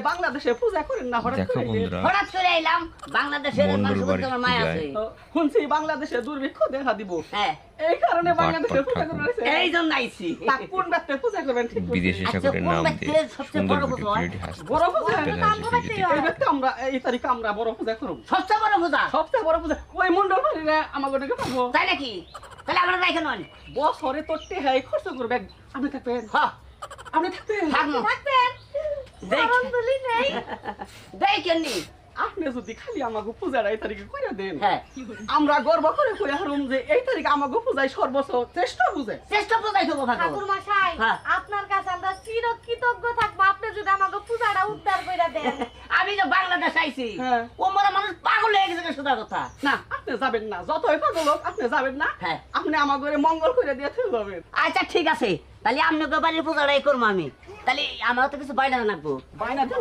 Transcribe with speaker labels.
Speaker 1: বাংলাদেশে পূজা করেন না হঠাৎ
Speaker 2: দেখো
Speaker 1: করে
Speaker 2: বন্ধুরা,
Speaker 3: হঠাৎ করে এলাম বাংলাদেশের
Speaker 2: মন্ডল
Speaker 3: মানুষের প্রতি
Speaker 2: বাড়ির
Speaker 3: আমার মায়া
Speaker 2: পূজায়।
Speaker 3: আছে।
Speaker 1: শুনছি বাংলাদেশে দুর্ভিক্ষ দেখা দিব
Speaker 3: হ্যাঁ
Speaker 1: এই কারণে
Speaker 2: বাটপাট
Speaker 1: বাংলাদেশে পূজা
Speaker 2: ঠাকুর।
Speaker 1: করেছে
Speaker 3: এই জন্য আইছি।
Speaker 1: তা কোন ব্যক্তি পূজা করবেন ঠিক বলছেন।
Speaker 2: বিদেশি
Speaker 3: আচ্ছা,
Speaker 2: ঠাকুরের
Speaker 3: কোন
Speaker 2: নাম
Speaker 3: ব্যক্তির
Speaker 2: দিয়ে
Speaker 3: সবচেয়ে
Speaker 2: সুন্দর
Speaker 3: বড়
Speaker 2: ভিডিও
Speaker 3: পুজো হয়?
Speaker 2: তৈরি হাসতে
Speaker 1: বড় পূজা
Speaker 2: চলে
Speaker 1: এই ব্যক্তি আমরা এই তারিখে আমরা বড় পূজা করব
Speaker 3: সবচেয়ে বড় পূজা
Speaker 1: সবচেয়ে বড় পূজা ওই মন্ডল বাড়িরে আমাকে ডেকে পাবো
Speaker 3: তাই নাকি? তাহলে আমরা যাই কেন?
Speaker 1: বছরে তোর টেহাই খরচ করবে আপনি থাকবেন
Speaker 3: হ্যাঁ
Speaker 1: আপনি থাকবেন
Speaker 3: থাকবো। দেখ কেননি
Speaker 1: আপনি যদি খালি আমাকে পূজার এই তারিখে করে দেন
Speaker 3: হ্যাঁ
Speaker 1: আমরা গর্ব করে কই হারুম যে এই তারিখে আমাকে পূজায় সর্বোচ্চ চেষ্টা বুঝে
Speaker 3: চেষ্টা পূজাই করবো থাকবো।
Speaker 4: ঠাকুর মশাই
Speaker 3: হ্যাঁ।
Speaker 4: আপনার কাছে আমরা চিরকৃতজ্ঞ থাকবো আপনি যদি আমাকে পূজাটা উদ্ধার করে দেন।
Speaker 3: আমি যে বাংলাদেশ আইছি
Speaker 1: হ্যাঁ।
Speaker 3: ও মরা মানুষ পাগল হয়ে গেছে সোজা কথা।
Speaker 1: না আপনি যাবেন না যতই পাগল হোক আপনি যাবেন না
Speaker 3: হ্যাঁ।
Speaker 1: আপনি আমাকে মঙ্গল করে দিয়ে চলে যাবেন
Speaker 3: আচ্ছা ঠিক আছে, তাহলে আপনাকে বাড়ির পূজাটাই করবো আমি। তাহলে আমারও তো কিছু বাইরে রাখবো।
Speaker 1: বাইনা